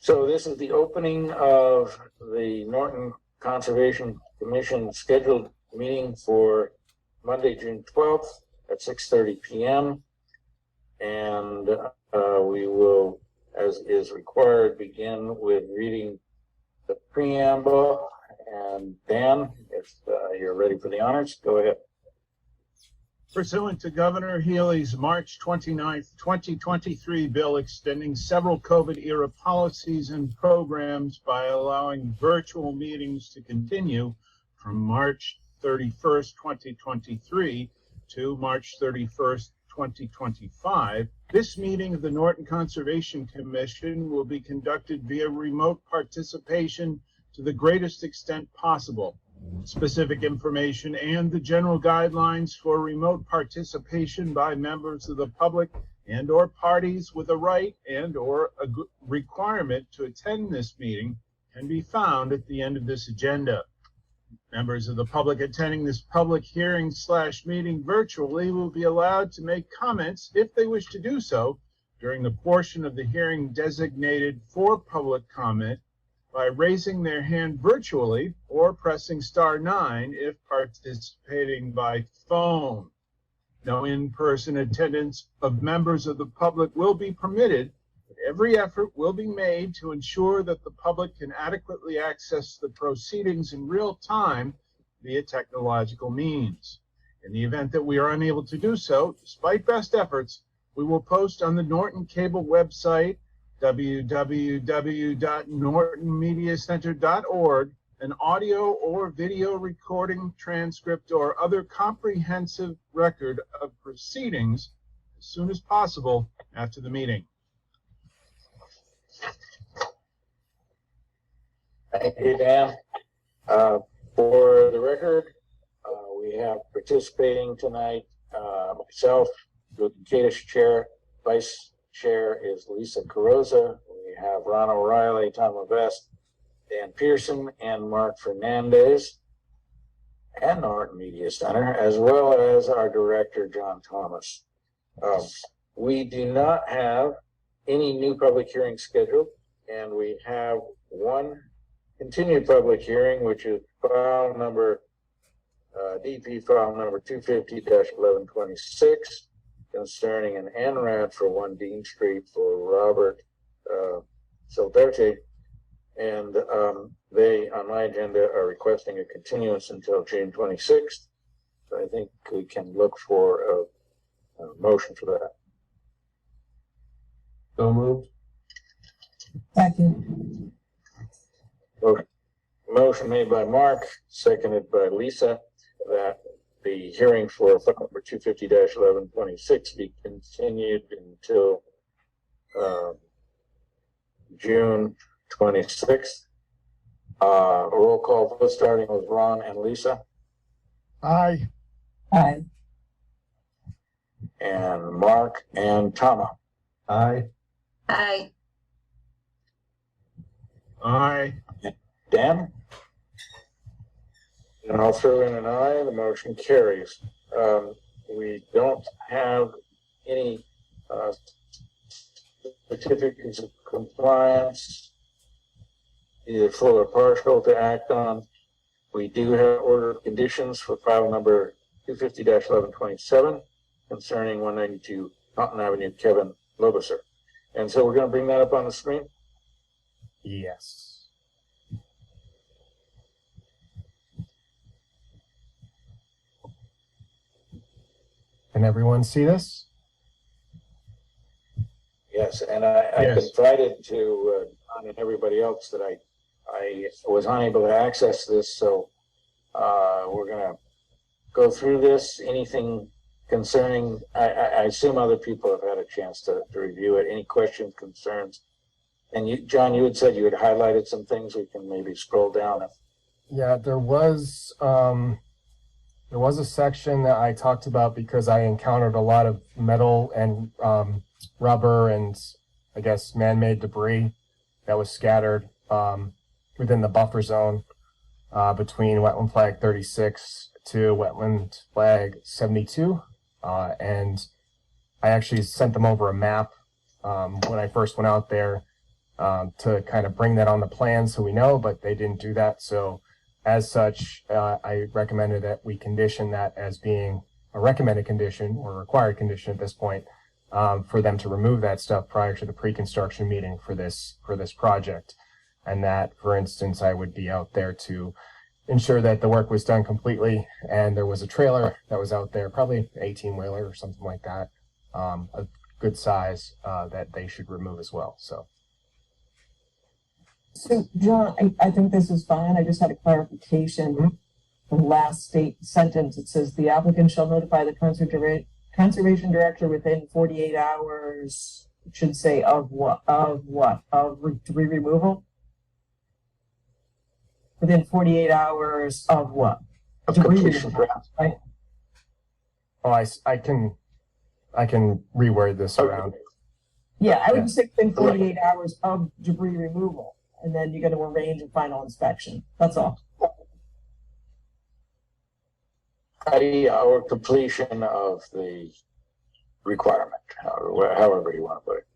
So this is the opening of the Norton Conservation Commission scheduled meeting for Monday, June 12th at 6:30 p.m. And we will, as is required, begin with reading the preamble. And Dan, if you're ready for the honors, go ahead. Pursuant to Governor Healy's March 29th, 2023 bill extending several COVID-era policies and programs by allowing virtual meetings to continue from March 31st, 2023 to March 31st, 2025, this meeting of the Norton Conservation Commission will be conducted via remote participation to the greatest extent possible. Specific information and the general guidelines for remote participation by members of the public and or parties with a right and or a requirement to attend this meeting can be found at the end of this agenda. Members of the public attending this public hearing/meeting virtually will be allowed to make comments if they wish to do so during the portion of the hearing designated for public comment by raising their hand virtually or pressing *9 if participating by phone. No in-person attendance of members of the public will be permitted, but every effort will be made to ensure that the public can adequately access the proceedings in real time via technological means. In the event that we are unable to do so, despite best efforts, we will post on the Norton Cable website www.nortonmediacenter.org an audio or video recording, transcript, or other comprehensive record of proceedings as soon as possible after the meeting. Thank you, Dan. For the record, we have participating tonight myself, Luke Kadish, Chair, Vice Chair is Lisa Carroza. We have Ron O'Reilly, Tom Levesque, Dan Pearson, and Mark Fernandez, and Norton Media Center, as well as our director, John Thomas. We do not have any new public hearings scheduled, and we have one continued public hearing, which is file number DP file number 250-1126. Concerning an NRAD for 1 Dean Street for Robert Silverte. And they, on my agenda, are requesting a continuance until June 26th. So I think we can look for a motion for that. So moved. Second. Motion made by Mark, seconded by Lisa, that the hearing for file number 250-1126 be continued until June 26th. Roll call vote starting with Ron and Lisa. Aye. Aye. And Mark and Tama. Aye. Aye. Aye. Dan? And I'll throw in an aye. The motion carries. We don't have any certificates of compliance, either full or partial, to act on. We do have order of conditions for file number 250-1127 concerning 192 Taunton Avenue, Kevin Lobuser. And so we're going to bring that up on the screen. Yes. Can everyone see this? Yes, and I Yes. confided to John and everybody else that I was unable to access this, so we're going to go through this. Anything concerning, I assume other people have had a chance to review it. Any questions, concerns? And you, John, you had said you had highlighted some things. We can maybe scroll down. Yeah, there was a section that I talked about because I encountered a lot of metal and rubber and I guess man-made debris that was scattered within the buffer zone between wetland flag 36 to wetland flag 72. And I actually sent them over a map when I first went out there to kind of bring that on the plan so we know, but they didn't do that. So as such, I recommended that we condition that as being a recommended condition or required condition at this point, for them to remove that stuff prior to the pre-construction meeting for this project. And that, for instance, I would be out there to ensure that the work was done completely, and there was a trailer that was out there, probably an 18-wheeler or something like that, a good size, that they should remove as well. So John, I think this is fine. I just had a clarification. The last sentence, it says the applicant shall notify the conservation director within 48 hours. It should say of what? Of debris removal? Within 48 hours of what? Of Debris completion. removal, right? oh, I can reword this around. Yeah, I would Yeah. just say within 48 hours of debris removal, and then you're going to arrange a final inspection. That's all. Our completion of the requirement, however you want to put it.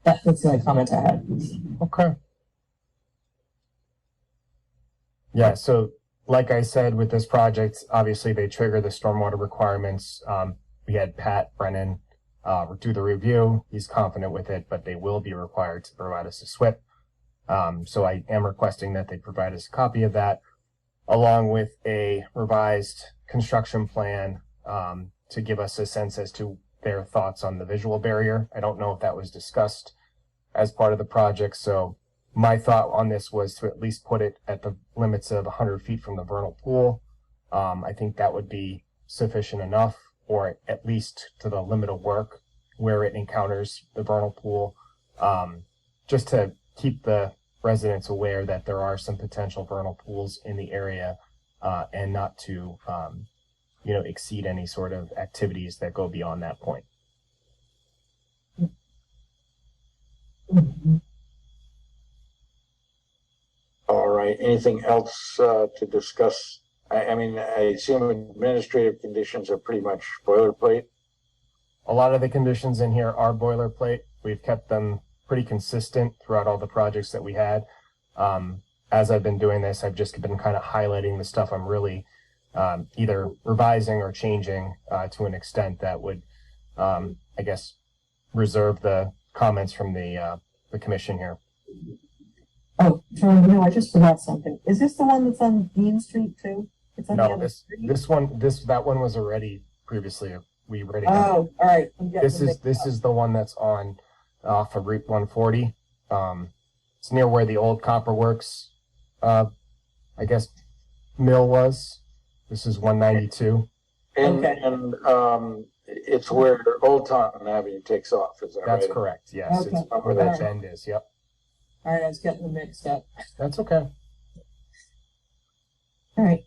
That's the only comment I had. Okay. Yeah, so like I said, with this project, obviously they trigger the stormwater requirements. We had Pat Brennan do the review. He's confident with it, but they will be required to provide us a SWIP. So I am requesting that they provide us a copy of that, along with a revised construction plan to give us a sense as to their thoughts on the visual barrier. I don't know if that was discussed as part of the project, so my thought on this was to at least put it at the limits of 100 feet from the vernal pool. I think that would be sufficient enough, or at least to the limit of work where it encounters the vernal pool, just to keep the residents aware that there are some potential vernal pools in the area, and not to, exceed any sort of activities that go beyond that point. All right, anything else to discuss? I mean, I assume administrative conditions are pretty much boilerplate. A lot of the conditions in here are boilerplate. We've kept them pretty consistent throughout all the projects that we had. As I've been doing this, I've just been kind of highlighting the stuff I'm really either revising or changing to an extent that would, I guess, reserve the comments from the commission here. Oh, John, I just forgot something. Is this the one that's on Dean Street too? It's on the No, other street? that one was already previously. We already. Oh, all right. I'm getting This them is mixed up. the one that's on off of Route 140. It's near where the old Copper Works, I guess, mill was. This is 192. And, Okay. and it's where Old Taunton Avenue takes off, is that right? That's correct. Yes, Okay. it's where that bend is. Yep. All right, I was getting them mixed up. That's okay. All right.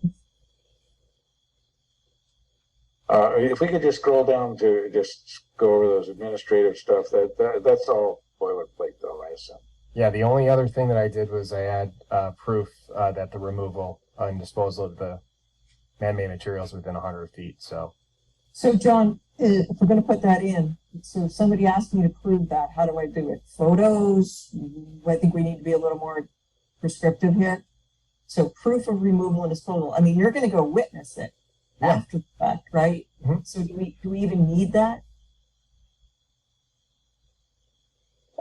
If we could just scroll down to just go over those administrative stuff, that's all boilerplate though, I assume. Yeah, the only other thing that I did was I add proof that the removal and disposal of the man-made materials within 100 feet. So So, John, if we're going to put that in, so if somebody asked me to prove that, how do I do it? Photos? I think we need to be a little more prescriptive here. So, proof of removal and disposal. I mean, you're going to go witness it after the fact, right? Mhm. So, do we even need that?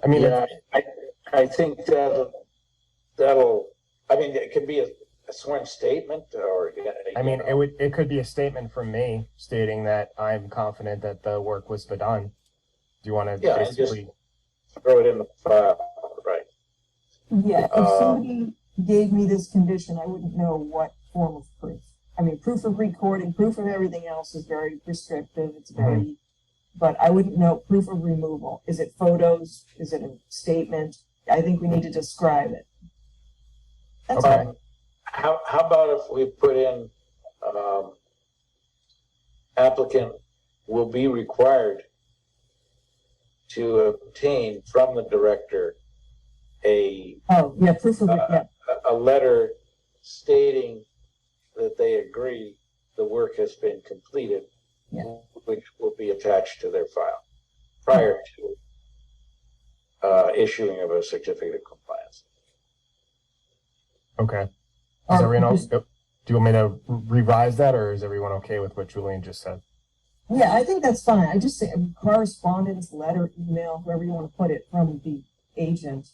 I mean, Yeah, I think that'll, I mean, it could be a sworn statement or. I mean, it could be a statement from me stating that I'm confident that the work was done. Do you want to Yeah, and basically? throw it in the file, right? Yeah, if somebody gave me this condition, I wouldn't know what form of proof. I mean, proof of recording, proof of everything else is very prescriptive. It's very, but I wouldn't know proof of removal. Is it photos? Is it a statement? I think we need to describe it. That's Okay. all. How about if we put in, applicant will be required to obtain from the director a Oh, yeah, proof of it, yeah. letter stating that they agree the work has been completed Yeah. which will be attached to their file prior to issuing of a certificate of compliance. Okay. Is Or everyone else, just- do you want me to revise that, or is everyone okay with what Julian just said? Yeah, I think that's fine. I just say correspondence, letter, email, whoever you want to put it, from the agent.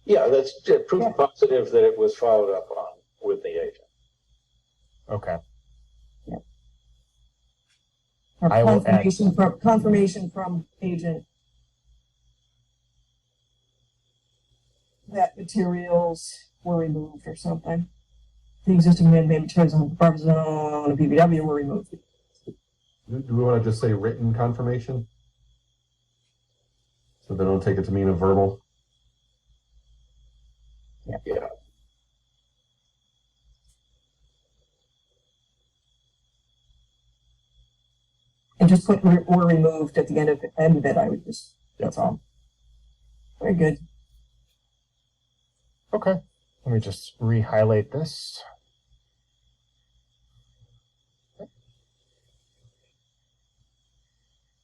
Yeah, that's proof Yeah. positive that it was followed up on with the agent. Okay. Or I will add- confirmation from agent that materials were removed or something. The existing man-made materials on the buffer zone and PBW were removed. Do we want to just say written confirmation? So they don't take it to mean a verbal? Yeah. And just put were removed at the end of it. I would just, that's all. Very good. Okay. Let me just re-highlight this.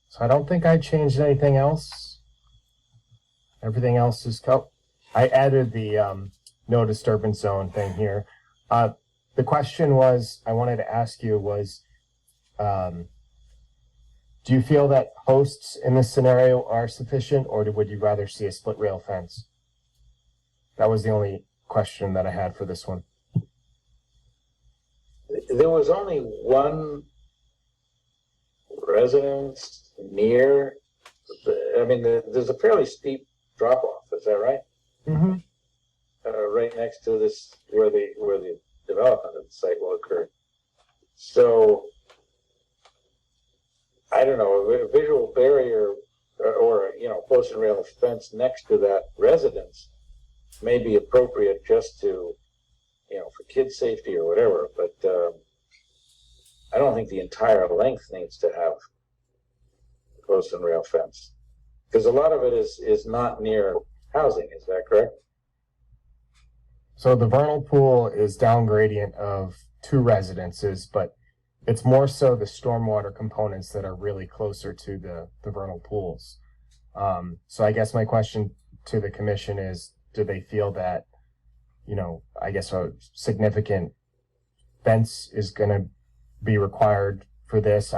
So I don't think I changed anything else. Everything else is I added the no disturbance zone thing here. The question was, I wanted to ask you was, do you feel that posts in this scenario are sufficient, or would you rather see a split rail fence? That was the only question that I had for this one. There was only one residence near, there's a fairly steep drop off, is that right? Mm-hmm. Right next to this, where the development of the site will occur. So, I don't know, a visual barrier or post and rail fence next to that residence may be appropriate just to, for kids' safety or whatever, but I don't think the entire length needs to have a post and rail fence. Because a lot of it is not near housing, is that correct? So the vernal pool is down gradient of 2 residences, but it's more so the stormwater components that are really closer to the vernal pools. So I guess my question to the commission is, do they feel that, I guess a significant fence is going to be required for this?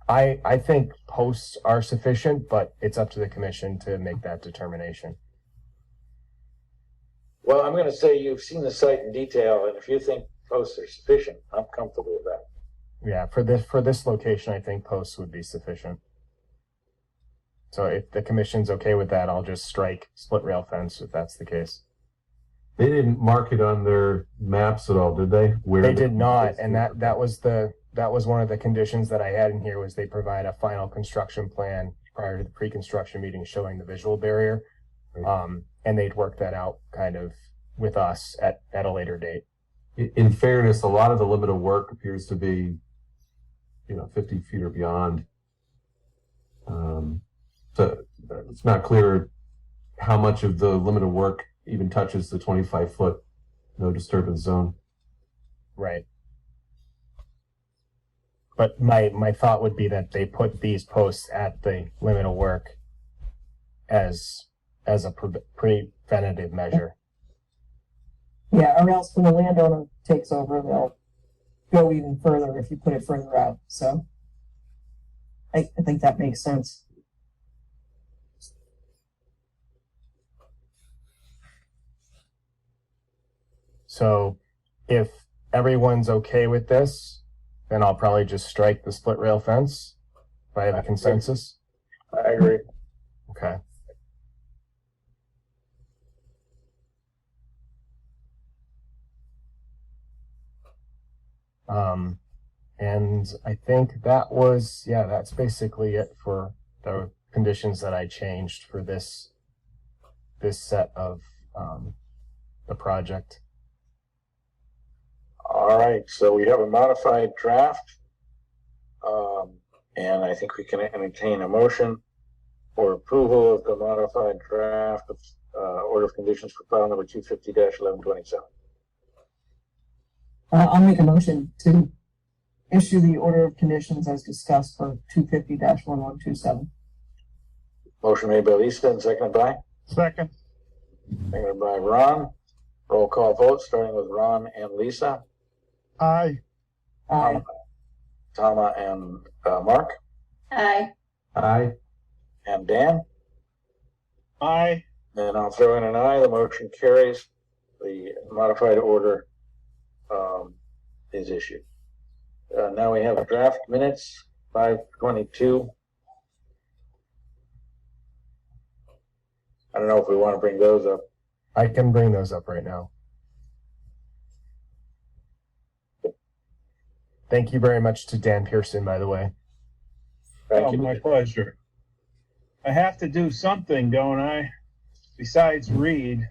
I think posts are sufficient, but it's up to the commission to make that determination. Well, I'm going to say you've seen the site in detail, and if you think posts are sufficient, I'm comfortable with that. Yeah, for this location, I think posts would be sufficient. So if the commission's okay with that, I'll just strike split rail fence if that's the case. They didn't mark it on their maps at all, did they? Where They did not, and that was one of the conditions that I had in here was they provide a final construction plan prior to the pre-construction meeting showing the visual barrier. And they'd work that out kind of with us at a later date. In fairness, a lot of the limit of work appears to be, 50 feet or beyond. So it's not clear how much of the limit of work even touches the 25-foot no disturbance zone. Right. But my thought would be that they put these posts at the limit of work as a preventative measure. Yeah, or else when the landowner takes over, they'll go even further if you put it further out. So I think that makes sense. So if everyone's okay with this, then I'll probably just strike the split rail fence if I have a consensus. I agree. Okay. And I think that's basically it for the conditions that I changed for this set of the project. All right, so we have a modified draft. And I think we can entertain a motion for approval of the modified draft of order of conditions for file number 250-1127. I'll make a motion to issue the order of conditions as discussed for 250-1127. Motion made by Lisa and seconded by? Second. Seconded by Ron. Roll call vote, starting with Ron and Lisa. Aye. Aye. Tama and Mark Aye. Aye. and Dan. Aye. And I'll throw in an aye. The motion carries. The modified order is issued. Now we have draft minutes, 5/22. I don't know if we want to bring those up. I can bring those up right now. Thank you very much to Dan Pearson, by the way. Thank Oh, you. my pleasure. I have to do something, don't I? Besides read.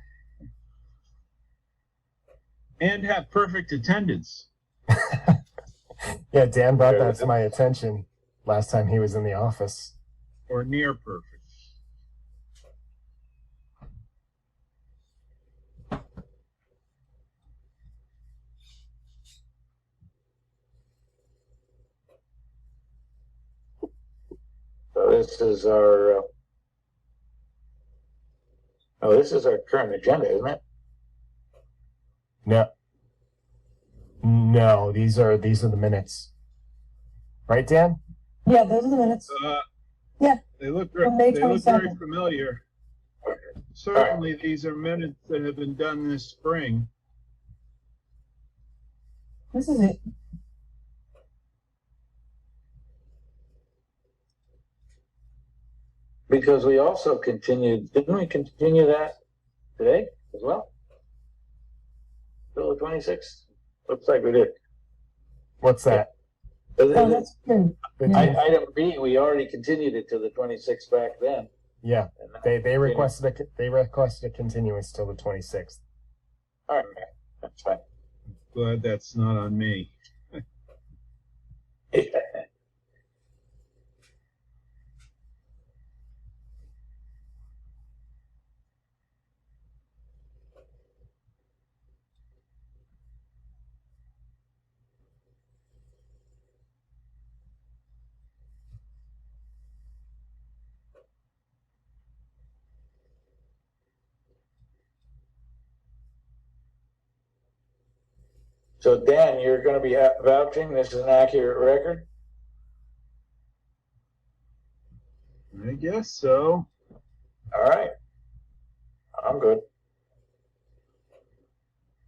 And have perfect attendance. Yeah, Dan brought that to my attention last time he was in the office. Or near perfect. So this is our, this is our current agenda, isn't it? No, these are the minutes. Right, Dan? Yeah, those are the minutes. Yeah. They look, From May they look very 22nd. familiar. Certainly, these are minutes that have been done this spring. This is it. Because we also continued, didn't we continue that today as well? Till the 26th? Looks like we did. What's that? Oh, that's good. The Yeah. team- Item B, we already continued it to the 26th back then. yeah, And they requested a continuance till the 26th. all right, that's fine. Glad that's not on me. So Dan, you're going to be vouching this is an accurate record? I guess so. All right. I'm good.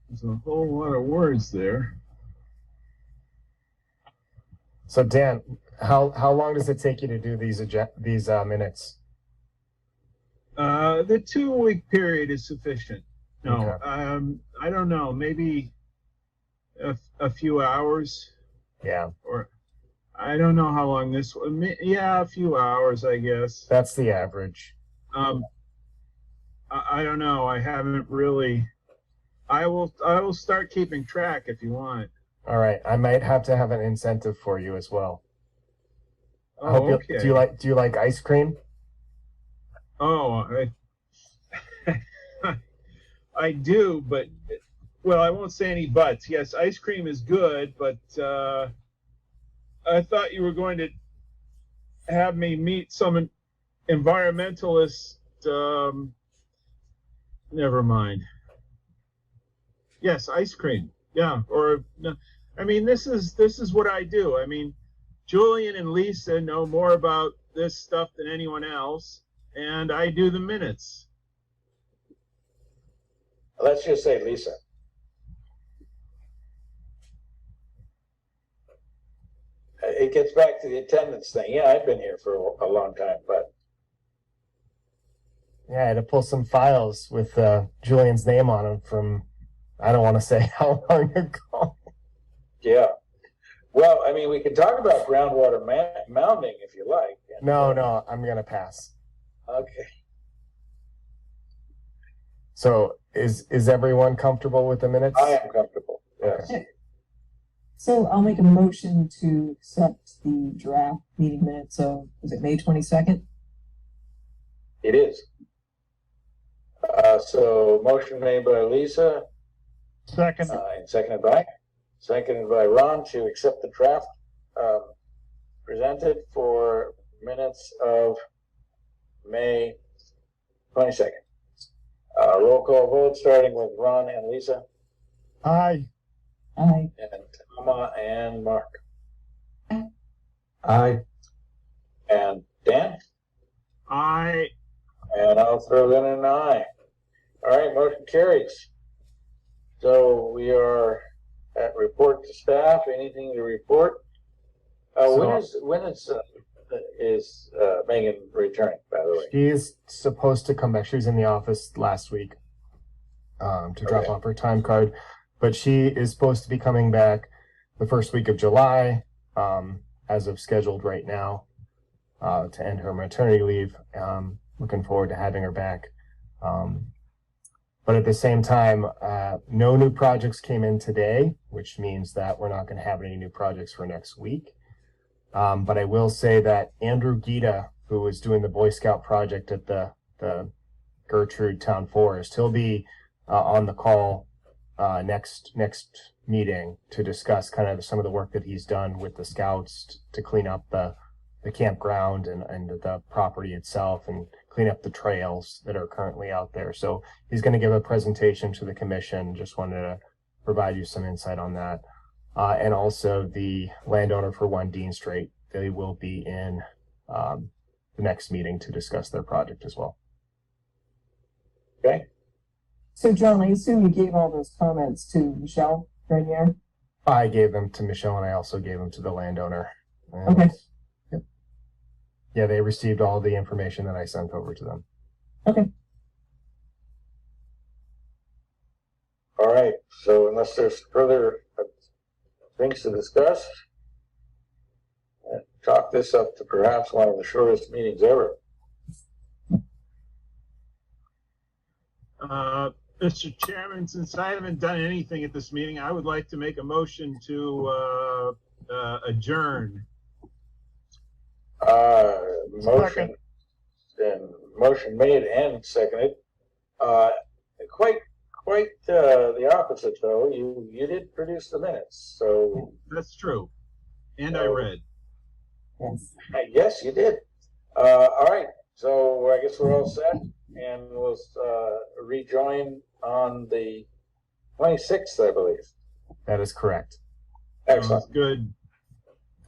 There's a whole lot of words there. So Dan, how long does it take you to do these minutes? The 2-week period is sufficient. No, Okay. I don't know, maybe a few hours, Yeah, or I don't know how long this one. Yeah, a few hours, I guess. that's the average. I don't know. I haven't really. I will start keeping track if you want. All right, I might have to have an incentive for you as well. I Oh, hope you- okay. do you like ice cream? Oh, I do, but well, I won't say any buts. Yes, ice cream is good, but I thought you were going to have me meet some environmentalist. Never mind. Yes, ice cream. Yeah, or no, I mean, this is what I do. I mean, Julian and Lisa know more about this stuff than anyone else, and I do the minutes. Let's just say Lisa. It gets back to the attendance thing. Yeah, I've been here for a long time, but Yeah, I had to pull some files with Julian's name on them from, I don't want to say how long ago. yeah. Well, I mean, we can talk about groundwater mounding if you like. No, I'm gonna pass. Okay. So is everyone comfortable with the minutes? I am comfortable. Yes. Okay. So I'll make a motion to accept the draft meeting minutes of, was it May 22nd? It is. So motion made by Lisa Second. and seconded by Ron to accept the draft presented for minutes of May 22nd. Roll call vote, starting with Ron and Lisa, Aye. Aye. and Tama and Mark, Aye. and Dan, Aye. and I'll throw in an aye. All right, motion carries. So we are at report to staff. Anything to report? When is Megan returning, by the way? She is supposed to come back. She was in the office last week to drop Okay. off her time card, but she is supposed to be coming back the first week of July, as of scheduled right now, to end her maternity leave. Looking forward to having her back. But at the same time, no new projects came in today, which means that we're not going to have any new projects for next week. But I will say that Andrew Gita, who is doing the Boy Scout project at the Gertrude Town Forest, he'll be on the call next meeting to discuss kind of some of the work that he's done with the Scouts to clean up the campground and the property itself and clean up the trails that are currently out there. So he's going to give a presentation to the commission. Just wanted to provide you some insight on that. And also the landowner for 1 Dean Street, they will be in the next meeting to discuss their project as well. Okay. So John, I assume you gave all those comments to Michelle Grenier? I gave them to Michelle and I also gave them to the landowner. And, Okay. Yep. Yeah, they received all the information that I sent over to them. Okay. All right, so unless there's further things to discuss, chalk this up to perhaps one of the shortest meetings ever. Mr. Chairman, since I haven't done anything at this meeting, I would like to make a motion to adjourn. Motion and motion made and seconded. Quite the opposite though. You did produce the minutes, so That's true. And I read. Yes. yes, you did. All right, so I guess we're all set, and we'll rejoin on the 26th, I believe. That is correct. Excellent. Sounds good.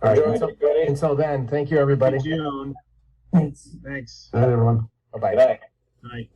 All right. Enjoy, everybody. Until then, thank you, everybody. June. Thanks. Thanks. Good night, everyone. Bye-bye. Good night. Night.